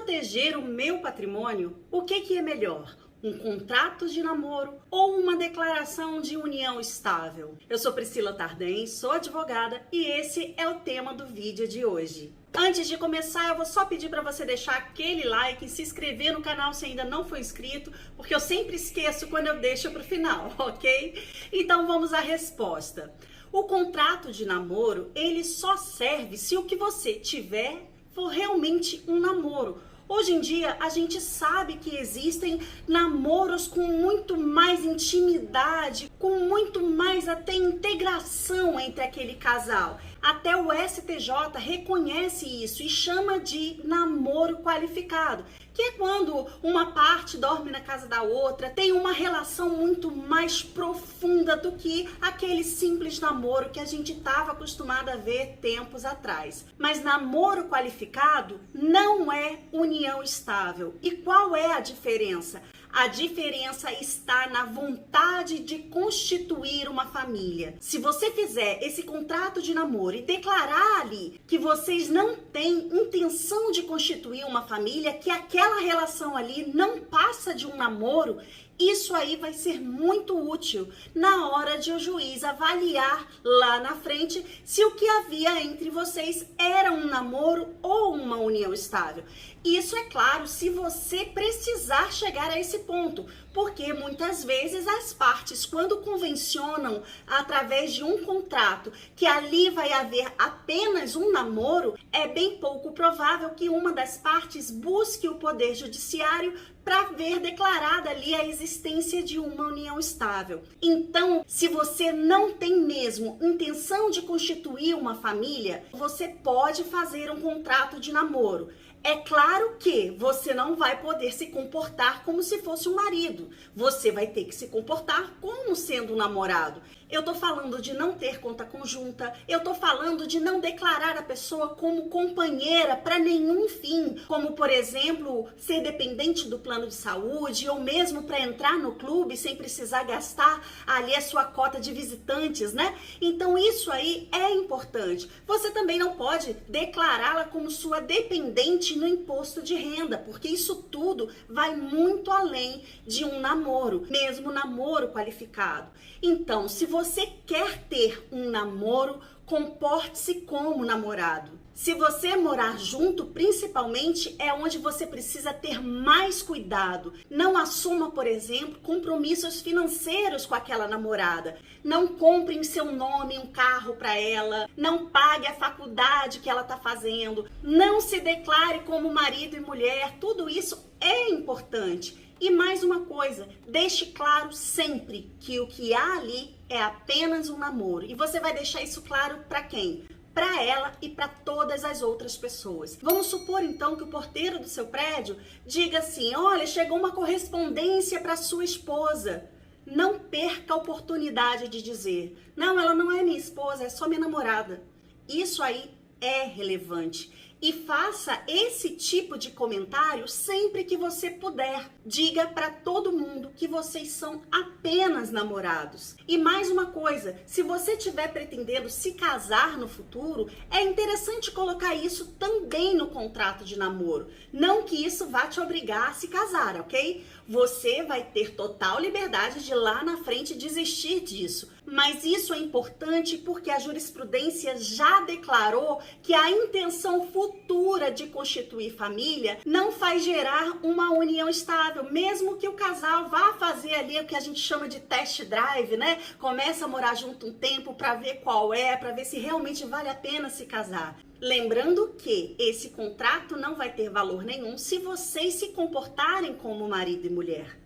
proteger o meu patrimônio, o que é melhor? Um contrato de namoro ou uma declaração de união estável? Eu sou Priscila Tardem, sou advogada e esse é o tema do vídeo de hoje. Antes de começar, eu vou só pedir para você deixar aquele like e se inscrever no canal se ainda não for inscrito, porque eu sempre esqueço quando eu deixo para o final, ok? Então vamos à resposta. O contrato de namoro, ele só serve se o que você tiver for realmente um namoro. Hoje em dia, a gente sabe que existem namoros com muito mais intimidade, com muito mais até integração entre aquele casal. Até o STJ reconhece isso e chama de namoro qualificado, que é quando uma parte dorme na casa da outra, tem uma relação muito mais profunda do que aquele simples namoro que a gente estava acostumado a ver tempos atrás. Mas namoro qualificado não é união estável. E qual é a diferença? A diferença está na vontade de constituir uma família. Se você fizer esse contrato de namoro e declarar ali que vocês não têm intenção de constituir uma família, que aquela relação ali não passa de um namoro, isso aí vai ser muito útil na hora de o juiz avaliar lá na frente se o que havia entre vocês era um namoro ou uma união estável. Isso é claro se você precisar chegar a esse ponto, porque muitas vezes as partes, quando convencionam através de um contrato que ali vai haver apenas um namoro, é bem pouco provável que uma das partes busque o poder judiciário para ver declarada ali a existência de uma união estável. Então, se você não tem mesmo intenção de constituir uma família, você pode fazer um contrato de namoro. É claro que você não vai poder se comportar como se fosse um marido. Você vai ter que se comportar como sendo um namorado. Eu tô falando de não ter conta conjunta, eu tô falando de não declarar a pessoa como companheira para nenhum fim, como por exemplo, ser dependente do plano de saúde ou mesmo para entrar no clube sem precisar gastar ali a sua cota de visitantes, né? Então isso aí é importante. Você também não pode declará-la como sua dependente no imposto de renda, porque isso tudo vai muito além de um namoro, mesmo namoro qualificado. Então, se você quer ter um namoro, comporte-se como namorado. Se você morar junto, principalmente, é onde você precisa ter mais cuidado. Não assuma, por exemplo, compromissos financeiros com aquela namorada. Não compre em seu nome um carro para ela. Não pague a faculdade que ela está fazendo. Não se declare como marido e mulher. Tudo isso é importante. E mais uma coisa, deixe claro sempre que o que há ali é apenas um namoro. E você vai deixar isso claro para quem? Para ela e para todas as outras pessoas. Vamos supor então que o porteiro do seu prédio diga assim: olha, chegou uma correspondência para sua esposa. Não perca a oportunidade de dizer: não, ela não é minha esposa, é só minha namorada. Isso aí é relevante. E faça esse tipo de comentário sempre que você puder. Diga para todo mundo que vocês são apenas namorados. E mais uma coisa, se você estiver pretendendo se casar no futuro, é interessante colocar isso também no contrato de namoro. Não que isso vá te obrigar a se casar, ok? Você vai ter total liberdade de lá na frente desistir disso. Mas isso é importante porque a jurisprudência já declarou que a intenção futura de constituir família não faz gerar uma união estável, mesmo que o casal vá fazer ali o que a gente chama de test drive, né? Começa a morar junto um tempo para ver qual é, para ver se realmente vale a pena se casar. Lembrando que esse contrato não vai ter valor nenhum se vocês se comportarem como marido e mulher.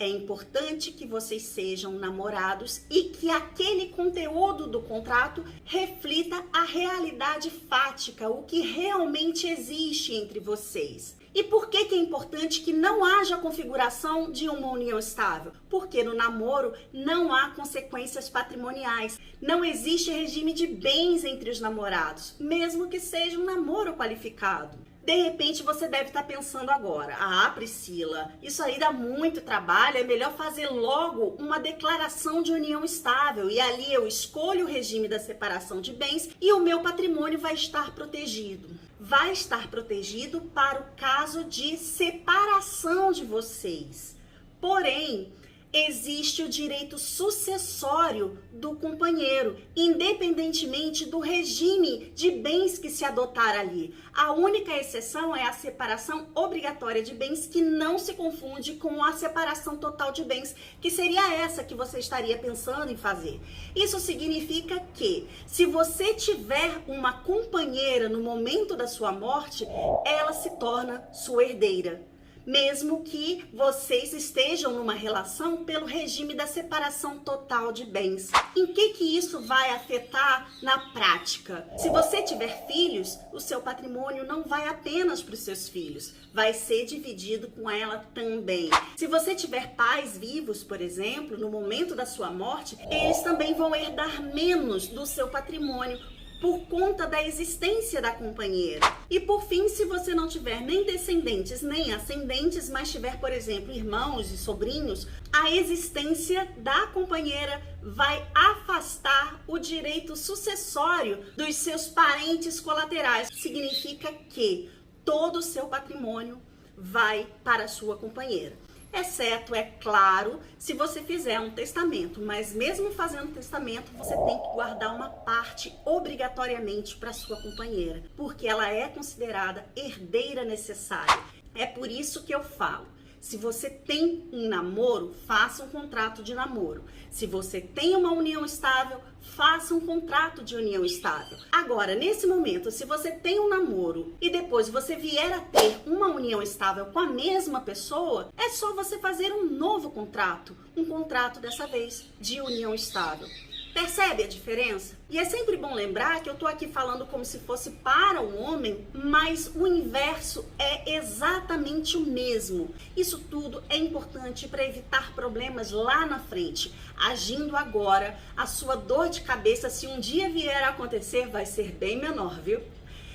É importante que vocês sejam namorados e que aquele conteúdo do contrato reflita a realidade fática, o que realmente existe entre vocês. E por que é importante que não haja configuração de uma união estável? Porque no namoro não há consequências patrimoniais. Não existe regime de bens entre os namorados, mesmo que seja um namoro qualificado. De repente você deve estar pensando agora: ah, Priscila, isso aí dá muito trabalho, é melhor fazer logo uma declaração de união estável e ali eu escolho o regime da separação de bens e o meu patrimônio vai estar protegido. vai estar protegido para o caso de separação de vocês. Porém, existe o direito sucessório do companheiro, independentemente do regime de bens que se adotar ali. A única exceção é a separação obrigatória de bens, que não se confunde com a separação total de bens, que seria essa que você estaria pensando em fazer. Isso significa que, se você tiver uma companheira no momento da sua morte, ela se torna sua herdeira, mesmo que vocês estejam numa relação pelo regime da separação total de bens. Em que isso vai afetar na prática? Se você tiver filhos, o seu patrimônio não vai apenas para os seus filhos, vai ser dividido com ela também. Se você tiver pais vivos, por exemplo, no momento da sua morte, eles também vão herdar menos do seu patrimônio, por conta da existência da companheira. E por fim, se você não tiver nem descendentes nem ascendentes, mas tiver, por exemplo, irmãos e sobrinhos, a existência da companheira vai afastar o direito sucessório dos seus parentes colaterais. Significa que todo o seu patrimônio vai para a sua companheira. Exceto, é claro, se você fizer um testamento, mas mesmo fazendo testamento, você tem que guardar uma parte obrigatoriamente para sua companheira, porque ela é considerada herdeira necessária. É por isso que eu falo, se você tem um namoro, faça um contrato de namoro. Se você tem uma união estável, faça um contrato de união estável. Agora, nesse momento, se você tem um namoro e depois você vier a ter uma união estável com a mesma pessoa, é só você fazer um novo contrato. Um contrato, dessa vez, de união estável. Percebe a diferença? E é sempre bom lembrar que eu tô aqui falando como se fosse para o homem, mas o inverso é exatamente o mesmo. Isso tudo é importante para evitar problemas lá na frente. Agindo agora, a sua dor de cabeça, se um dia vier a acontecer, vai ser bem menor, viu?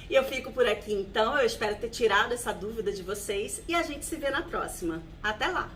E eu fico por aqui então, eu espero ter tirado essa dúvida de vocês e a gente se vê na próxima. Até lá!